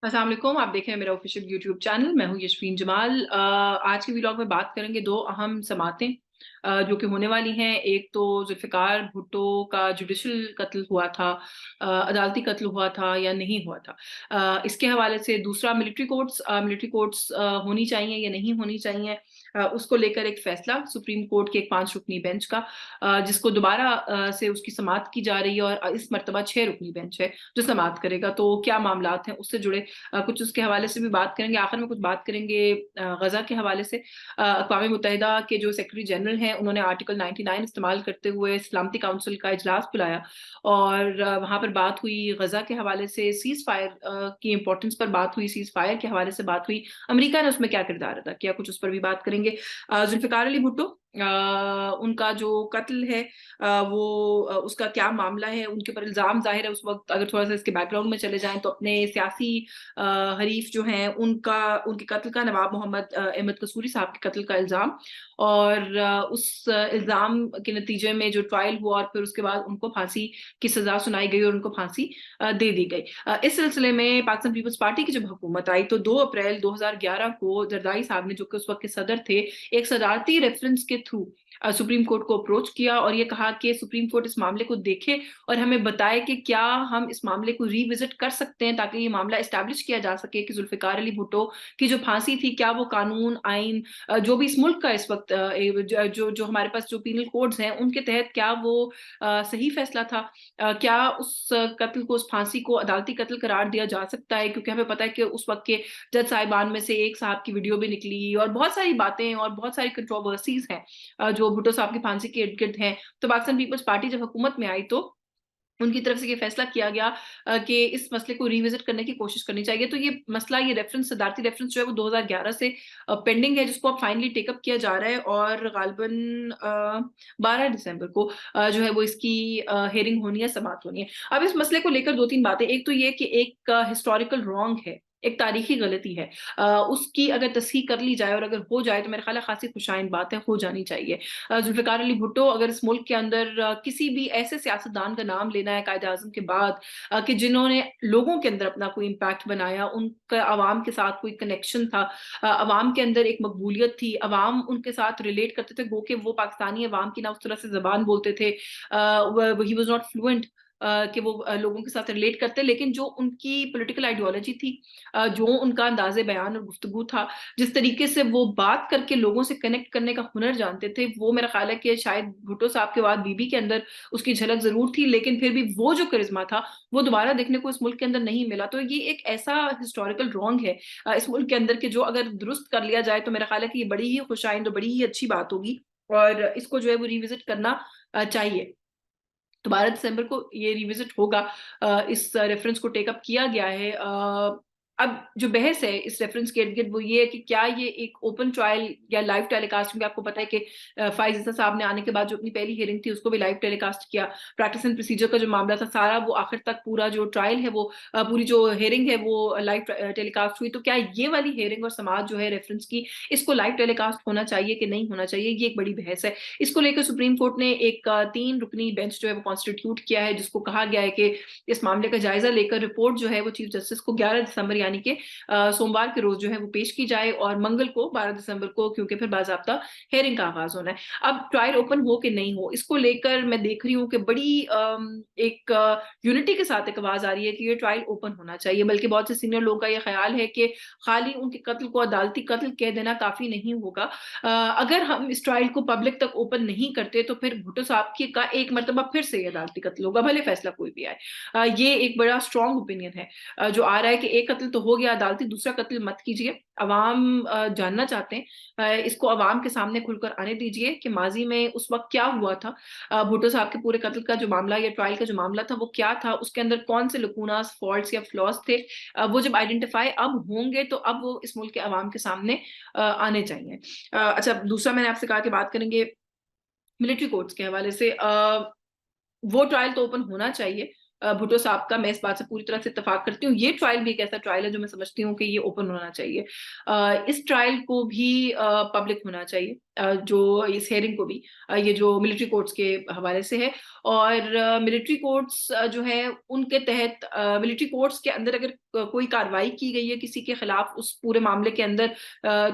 अस्सलाम वालेकुम, आप देख रहे हैं मेरा ऑफिशियल यूट्यूब चैनल। मैं हूँ यशवीन जमाल। आज के व्लॉग में बात करेंगे दो अहम समातें जो कि होने वाली हैं। एक तो जुल्फ़िकार भुट्टो का जुडिशल कत्ल हुआ था, अदालती कत्ल हुआ था या नहीं हुआ था, इसके हवाले से। दूसरा मिलिट्री कोर्ट्स होनी चाहिए या नहीं होनी चाहिए, उसको लेकर एक फैसला सुप्रीम कोर्ट के एक 5 रुकनी बेंच का, जिसको दोबारा से उसकी समाअत की जा रही है, और इस मर्तबा 6 रुकनी बेंच है जो समाअत करेगा। तो क्या मामलात हैं, उससे जुड़े कुछ उसके हवाले से भी बात करेंगे। आखिर में कुछ बात करेंगे गजा के हवाले से। अक़वाम मुत्तहिदा के जो सेक्रेटरी जनरल हैं, उन्होंने आर्टिकल 99 इस्तेमाल करते हुए सलामती काउंसिल का इजलास बुलाया, और वहां पर बात हुई गजा के हवाले से। सीज फायर की इंपॉर्टेंस पर बात हुई, सीज फायर के हवाले से बात हुई, अमेरिका ने उसमें क्या किरदार अदा किया, कुछ उस पर भी बात करेंगे। जुल्फ़िकार अली भुट्टो, उनका जो कत्ल है, वो उसका क्या मामला है, उनके ऊपर इल्जाम जाहिर है उस वक्त। अगर थोड़ा सा इसके बैकग्राउंड में चले जाएं तो अपने सियासी हरीफ जो हैं उनके कत्ल का, नवाब मोहम्मद अहमद कसूरी साहब के कत्ल का इल्जाम, और उस इल्जाम के नतीजे में जो ट्रायल हुआ और फिर उसके बाद उनको फांसी की सजा सुनाई गई और उनको फांसी दे दी गई। इस सिलसिले में पाकिस्तान पीपल्स पार्टी की जब हुकूमत आई तो 2 अप्रैल 2011 को जरदारी साहब ने, जो कि उस वक्त के सदर थे, एक सदारती रेफरेंस के थ्रू सुप्रीम कोर्ट को अप्रोच किया और ये कहा कि सुप्रीम कोर्ट इस मामले को देखे और हमें बताए कि क्या हम इस मामले को रिविजिट कर सकते हैं, ताकि ये मामला एस्टैब्लिश किया जा सके कि जुल्फ़िकार अली भुट्टो की जो फांसी थी, क्या वो कानून आइन जो भी इस मुल्क का इस वक्त जो हमारे पास जो पीनल कोड्स हैं उनके तहत क्या वो सही फैसला था। क्या उस कत्ल को, उस फांसी को अदालती कत्ल करार दिया जा सकता है, क्योंकि हमें पता है कि उस वक्त के जज साहिबान में से एक साहब की वीडियो भी निकली और बहुत सारी बातें और बहुत सारी कंट्रोवर्सीज हैं जो भुट्टो साहब की फांसी के इर्द गिर्द हैं। तो पाकिस्तान पीपल्स पार्टी जब हुकूमत में आई तो उनकी तरफ से ये फैसला किया गया कि इस मसले को रिविजिट करने की कोशिश करनी चाहिए। तो ये मसला, ये रेफरेंस, सदारती रेफरेंस जो है वो 2011 से पेंडिंग है, जिसको अब फाइनली टेकअप किया जा रहा है, और गालिबन 12 दिसंबर को जो है वो इसकी हेयरिंग होनी है, समाअत होनी है। अब इस मसले को लेकर 2-3 बातें। एक तो ये कि एक हिस्टोरिकल रॉन्ग है, एक तारीखी गलती है, उसकी अगर तस्हीह कर ली जाए और अगर हो जाए तो मेरे ख्याल है खासी खुशाइन बात है, हो जानी चाहिए। जुल्फ़िकार अली भुट्टो, अगर इस मुल्क के अंदर किसी भी ऐसे सियासतदान का नाम लेना है कायद-ए-आज़म के बाद, कि जिन्होंने लोगों के अंदर अपना कोई इम्पैक्ट बनाया, उनका अवाम के साथ कोई कनेक्शन था, अवाम के अंदर एक मकबूलियत थी, अवाम उनके साथ रिलेट करते थे, गो के वो पाकिस्तानी अवाम की ना उस तरह से ज़बान बोलते थे, ही वाज़ नॉट फ्लुएंट कि वो लोगों के साथ रिलेट करते, लेकिन जो उनकी पॉलिटिकल आइडियोलॉजी थी, जो उनका अंदाज़े बयान और गुफ्तगू था, जिस तरीके से वो बात करके लोगों से कनेक्ट करने का हुनर जानते थे, वो मेरा ख्याल है कि शायद भुट्टो साहब के बाद बीबी के अंदर उसकी झलक ज़रूर थी, लेकिन फिर भी वो जो करिश्मा था, वो दोबारा देखने को इस मुल्क के अंदर नहीं मिला। तो ये एक ऐसा हिस्टोरिकल रॉन्ग है इस मुल्क के अंदर, कि जो अगर दुरुस्त कर लिया जाए तो मेरा ख्याल है कि ये बड़ी ही खुशाइंद और बड़ी ही अच्छी बात होगी, और इसको जो है वो रिविज़िट करना चाहिए। तो 12 दिसंबर को ये रिविज़िट होगा। इस रेफ़रेंस को टेक अप किया गया है। अब जो बहस है इस रेफ़रेंस के इर्द-गिर्द वो ये है कि क्या ये एक ओपन ट्रायल या लाइव टेलीकास्ट, क्योंकि आपको पता है कि फ़ाइज़ ईसा साहब ने आने के बाद जो अपनी पहली हियरिंग थी उसको भी लाइव टेलीकास्ट किया। प्रैक्टिस एंड प्रोसीजर का जो मामला था सारा, वो आखिर तक पूरा जो ट्रायल है वो पूरी जो हियरिंग है वो लाइव टेलीकास्ट हुई। तो क्या ये वाली हियरिंग और समाअत जो है रेफ़रेंस की, इसको लाइव टेलीकास्ट होना चाहिए कि नहीं होना चाहिए, ये एक बड़ी बहस है। इसको लेकर सुप्रीम कोर्ट ने एक 3 रुकनी बेंच जो है वो कॉन्स्टिट्यूट किया है, जिसको कहा गया है कि इस मामले का जायजा लेकर रिपोर्ट जो है वो चीफ जस्टिस को 11 दिसंबर यानी कि सोमवार के रोज जो है वो पेश की जाए, और मंगल को 12 दिसंबर को, क्योंकि फिर बाज़ाब्ता हेयरिंग का आगाज होना है। अब ट्रायल ओपन हो कि नहीं हो, इसको लेकर मैं देख रही हूँ कि बड़ी एक यूनिटी के साथ एक आवाज आ रही है कि ये ट्रायल ओपन होना चाहिए, बल्कि बहुत से सीनियर लोगों का ये ख्याल है कि खाली उनके कत्ल को अदालती कत्ल कह देना काफी नहीं होगा। अगर हम इस ट्रायल को पब्लिक तक ओपन नहीं करते तो फिर भुट्टो साहब की का एक मरतबा फिर से ये अदालती कत्ल होगा, भले फैसला कोई भी आए। ये एक बड़ा स्ट्रॉन्ग ओपिनियन है जो आ रहा है कि एक कत्ल तो हो गया, अदालती दूसरा कत्ल मत कीजिए। अवाम जानना चाहते हैं, इसको अवाम के सामने खुलकर आने दीजिए कि माजी में उस वक्त क्या हुआ था, भुट्टो साहब के पूरे कत्ल का जो मामला या ट्रायल का जो मामला था वो क्या था, उसके अंदर कौन से लकूनास, फॉल्ट्स या फ्लॉज थे। वो जब आइडेंटिफाई अब होंगे तो अब वो इस मुल्क के अवाम के सामने आने चाहिए। अच्छा, दूसरा मैंने आपसे कहा कि बात करेंगे मिलिट्री कोर्ट्स के हवाले से। वो ट्रायल तो ओपन होना चाहिए, भुट्टो साहब का, मैं इस बात से पूरी तरह से इत्तेफाक करती हूँ। ये ट्रायल भी एक ऐसा ट्रायल है जो मैं समझती हूँ कि ये ओपन होना चाहिए। इस ट्रायल को भी पब्लिक होना चाहिए, जो इस हेयरिंग को भी, ये जो मिलिट्री कोर्ट्स के हवाले से है। और मिलिट्री कोर्ट्स जो है उनके तहत, मिलिट्री कोर्ट्स के अंदर अगर कोई कार्रवाई की गई है किसी के खिलाफ उस पूरे मामले के अंदर,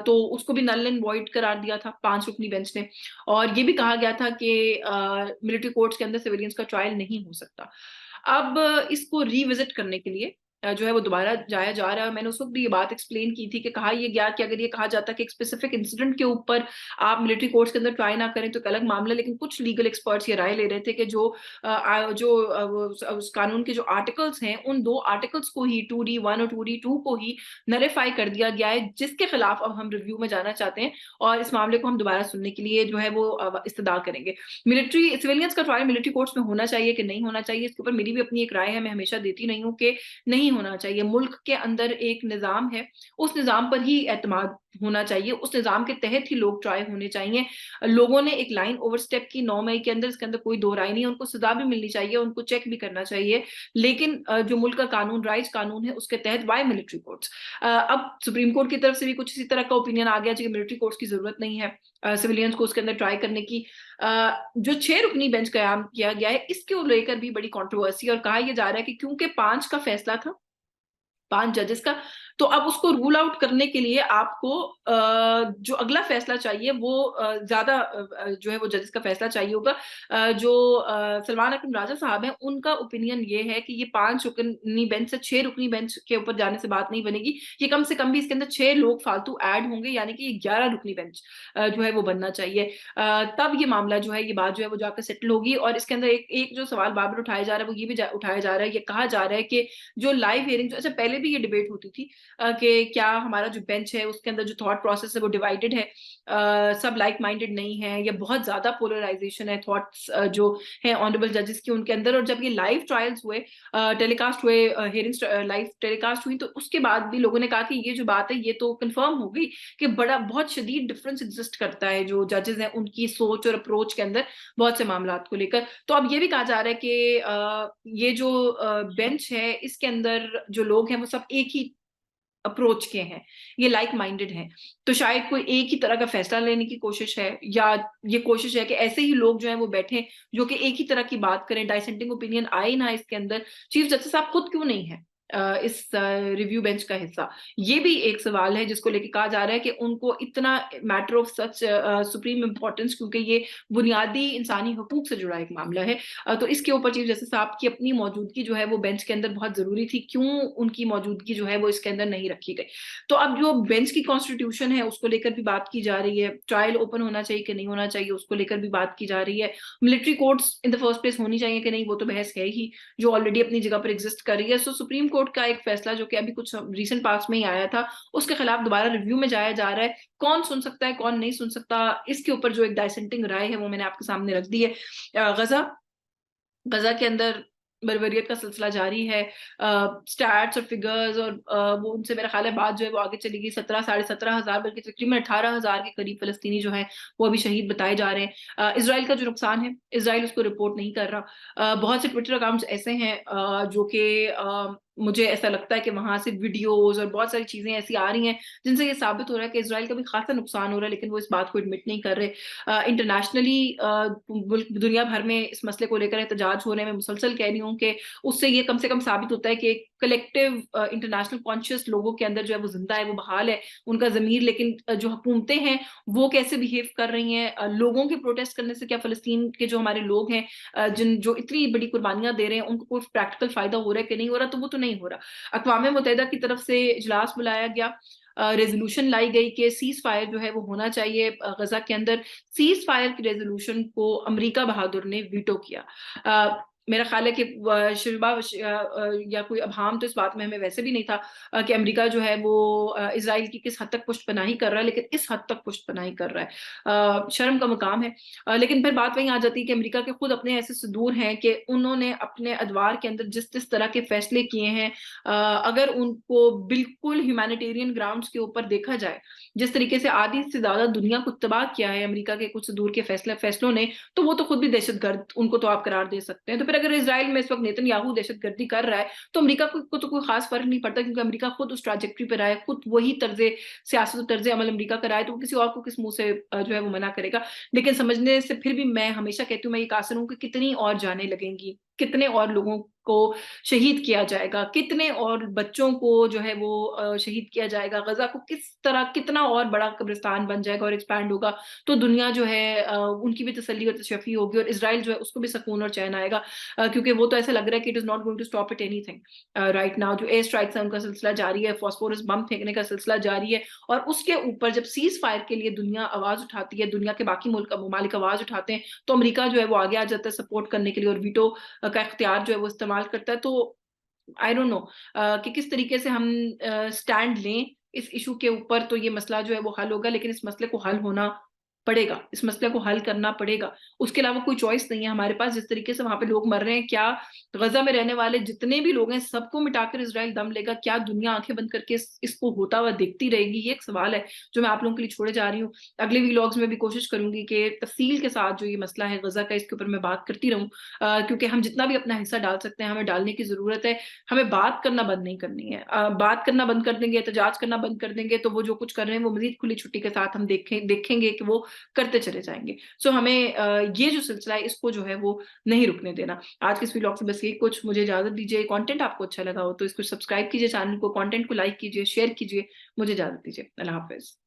तो उसको भी नल एंड वॉइड करार दिया था 5 रुकनी बेंच ने। और ये भी कहा गया था कि मिलिट्री कोर्ट्स के अंदर सिविलियंस का ट्रायल नहीं हो सकता। अब इसको रिविजिट करने के लिए जो है वो दोबारा जाया जा रहा है। मैंने उस वक्त भी ये बात एक्सप्लेन की थी कि कहा ये गया कि अगर ये कहा जाता कि एक स्पेसिफिक इंसिडेंट के ऊपर आप मिलिट्री कोर्ट्स के अंदर ट्राई ना करें तो एक अलग मामला, लेकिन कुछ लीगल एक्सपर्ट्स ये राय ले रहे थे कि उस कानून के जो आर्टिकल्स हैं उन 2 आर्टिकल्स को ही, 2D1 और 2D2 को ही नलिफाई कर दिया गया है, जिसके खिलाफ अब हम रिव्यू में जाना चाहते हैं और इस मामले को हम दोबारा सुनने के लिए जो है वो इस्तदा करेंगे। मिलिट्री सिविलियंस का ट्रायल मिलिट्री कोर्ट्स में होना चाहिए कि नहीं होना चाहिए, इसके ऊपर मेरी भी अपनी एक राय है। मैं हमेशा देती नहीं हूँ कि नहीं होना चाहिए। मुल्क के अंदर एक निजाम है, उस निजाम पर ही एतमाद होना चाहिए, उस निजाम के तहत ही लोग ट्राई होने चाहिए। लोगों ने एक लाइन ओवरस्टेप की 9 मई के अंदर, इसके अंदर कोई दो राय नहीं है। उनको सजा भी मिलनी चाहिए, उनको चेक भी करना चाहिए, लेकिन जो मुल्क का कानून, राइज कानून है, उसके तहत वाई मिलिट्री कोर्ट्स। अब सुप्रीम कोर्ट की तरफ से भी कुछ इसी तरह का ओपिनियन आ गया कि मिलिट्री कोर्ट्स की जरूरत नहीं है सिविलियंस को उसके अंदर ट्राई करने की। जो 6 रुकनी बेंच कयाम किया गया है इसके लेकर भी बड़ी कंट्रोवर्सी, और कहा यह जा रहा है कि क्योंकि 5 का फैसला था, 5 जजेस का, तो अब उसको रूल आउट करने के लिए आपको जो अगला फैसला चाहिए वो ज्यादा जो है वो जजेस का फैसला चाहिए होगा। जो सलमान अकरम राजा साहब हैं उनका ओपिनियन ये है कि ये 5 रुकनी बेंच से 6 रुकनी बेंच के ऊपर जाने से बात नहीं बनेगी, ये कम से कम भी इसके अंदर 6 लोग फालतू ऐड होंगे, यानी कि ये 11 रुकनी बेंच जो है वो बनना चाहिए। तब ये मामला जो है, ये बात जो है वो जाकर सेटल होगी। और इसके अंदर एक जो सवाल बार बार उठाया जा रहा है वो ये भी उठाया जा रहा है, ये कहा जा रहा है कि जो लाइव हियरिंग, जो अच्छा पहले भी ये डिबेट होती थी कि क्या हमारा जो बेंच है उसके अंदर जो थॉट प्रोसेस है वो डिवाइडेड है, सब लाइक माइंडेड नहीं है, या बहुत ज्यादा पोलराइजेशन है थॉट्स जो है ऑनरेबल जजेस की उनके अंदर। और जब ये लाइव ट्रायल्स हुए, टेलीकास्ट हुए, हियरिंग्स लाइव टेलीकास्ट हुई, तो उसके बाद भी लोगों ने कहा कि ये जो बात है ये तो कंफर्म हो गई कि बड़ा बहुत शदीद डिफरेंस एग्जिस्ट करता है जो जजेस हैं उनकी सोच और अप्रोच के अंदर बहुत से मामला को लेकर। तो अब ये भी कहा जा रहा है कि ये जो बेंच है इसके अंदर जो लोग हैं वो सब एक ही अप्रोच के हैं, ये लाइक माइंडेड हैं। तो शायद कोई एक ही तरह का फैसला लेने की कोशिश है, या ये कोशिश है कि ऐसे ही लोग जो हैं वो बैठे जो कि एक ही तरह की बात करें, डाइसेंटिंग ओपिनियन आए ना इसके अंदर। चीफ जस्टिस साहब खुद क्यों नहीं है इस रिव्यू बेंच का हिस्सा, ये भी एक सवाल है जिसको लेके कहा जा रहा है कि उनको इतना matter of such supreme importance, क्योंकि ये बुनियादी इंसानी हकूक से जुड़ा एक मामला है, तो इसके ऊपर चीफ जस्टिस साहब की अपनी मौजूदगी जो है वो बेंच के अंदर बहुत जरूरी थी। क्यों उनकी मौजूदगी जो है वो इसके अंदर नहीं रखी गई। तो अब जो बेंच की कॉन्स्टिट्यूशन है उसको लेकर भी बात की जा रही है, ट्रायल ओपन होना चाहिए कि नहीं होना चाहिए उसको लेकर भी बात की जा रही है, military courts in the first place होनी चाहिए कि नहीं, वो तो बहस है ही जो ऑलरेडी अपनी जगह पर एग्जिस्ट कर रही है। सो सुप्रीम कोर्ट का एक फैसला जो कि अभी कुछ रीसेंट पास्ट में ही आया था, उसके खिलाफ दोबारा रिव्यू में जाया जा रहा है। कौन सुन सकता है कौन नहीं सुन सकता, इसके ऊपर जो एक डाइसेंटिंग राय है वो मैंने आपके सामने रख दी है। गजा के अंदर बर्बरियत का सिलसिला जारी है। स्टैट्स और फिगर्स और वो उनसे मेरा ख्याल है बात जो है वो आगे चली गई। 17,000-17,500 बल्कि तकरीबन 18,000 के करीब फलस्तीनी जो है वो अभी शहीद बताए जा रहे हैं। इसराइल का जो नुकसान है इसराइल उसको रिपोर्ट नहीं कर रहा। बहुत से ट्विटर अकाउंट्स ऐसे हैं जो कि मुझे ऐसा लगता है कि वहां से वीडियोस और बहुत सारी चीजें ऐसी आ रही हैं जिनसे ये साबित हो रहा है कि इसराइल का भी खासा नुकसान हो रहा है, लेकिन वो इस बात को एडमिट नहीं कर रहे। इंटरनेशनली दुनिया भर में इस मसले को लेकर एहतजाज हो रहे हैं। मैं मुसलसल कह रही हूँ कि उससे ये कम से कम साबित होता है कि कलेक्टिव इंटरनेशनल कॉन्शियस लोगों के अंदर जो है वो जिंदा है, वो बहाल है उनका जमीर। लेकिन जो हुकूमतें हैं वो कैसे बिहेव कर रही हैं, लोगों के प्रोटेस्ट करने से क्या फलस्तीन के जो हमारे लोग हैं जिन जो इतनी बड़ी कुर्बानियां दे रहे हैं उनको कोई प्रैक्टिकल फायदा हो रहा है कि नहीं हो रहा, तो वो तो नहीं हो रहा। अक़वाम मुत्तहिदा की तरफ से इजलास बुलाया गया, रेजोल्यूशन लाई गई कि सीज फायर जो है वो होना चाहिए गजा के अंदर। सीज फायर की रेजोल्यूशन को अमेरिका बहादुर ने वीटो किया। मेरा ख्याल है कि शिबा या कोई अभाम तो इस बात में हमें वैसे भी नहीं था कि अमेरिका जो है वो इसराइल की किस हद तक पुष्टपनाही कर रहा है, लेकिन इस हद तक पुष्टपनाही कर रहा है, शर्म का मुकाम है। लेकिन फिर बात वहीं आ जाती है कि अमेरिका के खुद अपने ऐसे सुदूर हैं कि उन्होंने अपने अदवार के अंदर जिस जिस तरह के फैसले किए हैं, अगर उनको बिल्कुल ह्यूमैनिटेरियन ग्राउंड्स के ऊपर देखा जाए, जिस तरीके से आधी से ज्यादा दुनिया को तबाह किया है अमेरिका के कुछ सुदूर के फैसलों ने, तो वो तो खुद भी दहशतगर्द उनको तो आप करार दे सकते हैं। तो फिर अगर इज़राइल में इस वक़्त नेतन्याहू दहशतगर्दी कर रहा है, तो अमेरिका को तो कोई ख़ास फ़र्क नहीं पड़ता, क्योंकि अमेरिका खुद उस ट्रैजेक्टरी पे रहा है, खुद वही तर्ज़े सियासत और तर्ज़े अमल अमेरिका का रहा है, तो वो किसी और को किस मुँह से जो है वो मना करेगा। लेकिन समझने से फिर भी मैं हमेशा कहती हूँ, मैं ये कासिर हूँ कि कितनी और जानें लगेंगी, कितने और लोगों को शहीद किया जाएगा, कितने और बच्चों को जो है वो शहीद किया जाएगा, गज़ा को किस तरह कितना और बड़ा कब्रिस्तान बन जाएगा और एक्सपैंड होगा, तो दुनिया जो है उनकी भी तसल्ली और तशफ़ी होगी, और इज़राइल जो है उसको भी सुकून और चैन आएगा, क्योंकि वो तो ऐसा लग रहा है कि it is not going to stop at anything right now. जो एयर स्ट्राइक्स है उनका सिलसिला जारी है, फास्फोरस बम फेंकने का सिलसिला जारी है, और उसके ऊपर जब सीज़ फायर के लिए दुनिया आवाज़ उठाती है, दुनिया के बाकी ममालिक आवाज़ उठाते हैं, तो अमेरिका जो है वो आगे आ जाता है सपोर्ट करने के लिए, और वीटो का इख्तियार जो है वो इस्तेमाल करता है। तो आई डोंट नो कि किस तरीके से हम स्टैंड लें इस इशू के ऊपर, तो ये मसला जो है वो हल होगा, लेकिन इस मसले को हल होना पड़ेगा, इस मसले को हल करना पड़ेगा। उसके अलावा कोई चॉइस नहीं है हमारे पास। जिस तरीके से वहाँ पे लोग मर रहे हैं, क्या गज़ा में रहने वाले जितने भी लोग हैं, सबको मिटाकर इज़राइल दम लेगा? क्या दुनिया आँखें बंद करके इसको होता हुआ देखती रहेगी? ये एक सवाल है, जो मैं आप लोगों के लिए छोड़े जा रही हूँ। अगले व्लॉग्स में भी कोशिश करूँगी कि तफ़सील के साथ जो ये मसला है गज़ा का, इसके ऊपर मैं बात करती रहूँ, क्योंकि हम जितना भी अपना हिस्सा डाल सकते हैं, हमें डालने की ज़रूरत है। हमें बात करना बंद नहीं करनी है। बात करना बंद कर देंगे, एहतजाज करना बंद कर देंगे, तो वो जो कुछ कर रहे हैं, वो मज़ीद खुली छुट्टी के साथ हम देखेंगे कि वो करते चले जाएँगे। सो हमें ये जो सिलसिला है, इसको जो है वो नहीं रुकने देना। आज के इस व्लॉग से बस यही कुछ, मुझे इजाज़त दीजिए। कंटेंट आपको अच्छा लगा हो तो इसको सब्सक्राइब कीजिए, चैनल को, कंटेंट को लाइक कीजिए, शेयर कीजिए। मुझे इजाज़त दीजिए। अल्लाह हाफ़िज़।